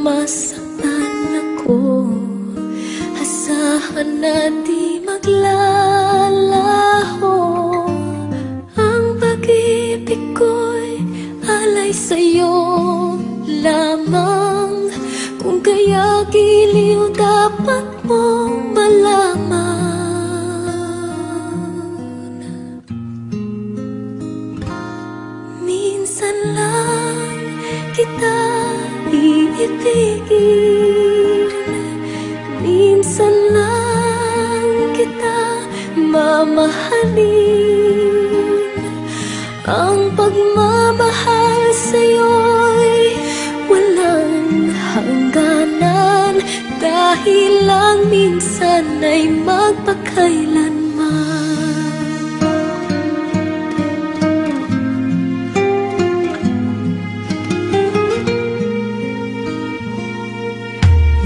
masaktan ako. Asahan na di maglalaho. Ang pag-ibig ko'y alay sa'yo lamang. Kung kaya giliw dapat mong malaman. Minsan lang kita iibigin, minsan lang kita mamahalin. Ang pagmamahal sa'yo'y walang hangganan, dahil lang minsan ay magpakailanman.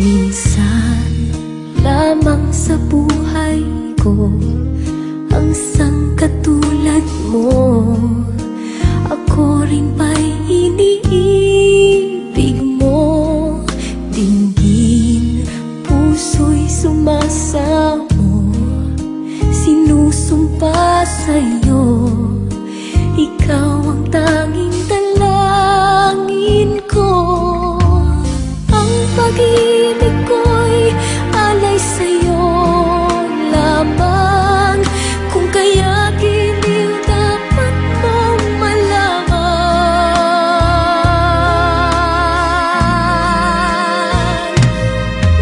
Minsan lamang sa buhay ko ang isang katulad mo. Ako rin ba'y iniibig mo? Dinggin, puso'y sumasamo, sinusumpa sa'yo. Ikaw ang tanging dalangin ko. Ang pag-ibig ko'y alay sa'yo lamang. Kung kaya giliw dapat mong malaman.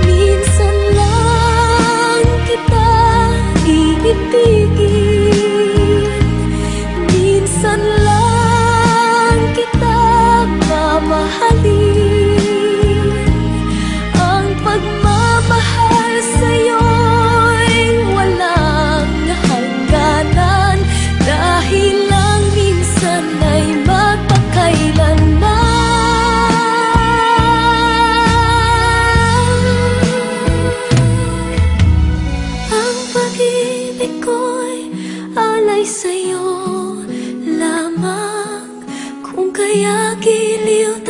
Minsan lang kita iibigin, minsan lang kita mamahalin. Pagmamahal sa'yo'y walang hangganan, dahil lang minsan ay magpakailanman. Ang pag-ibig ko'y alay sa'yo lamang. Kung kaya giliw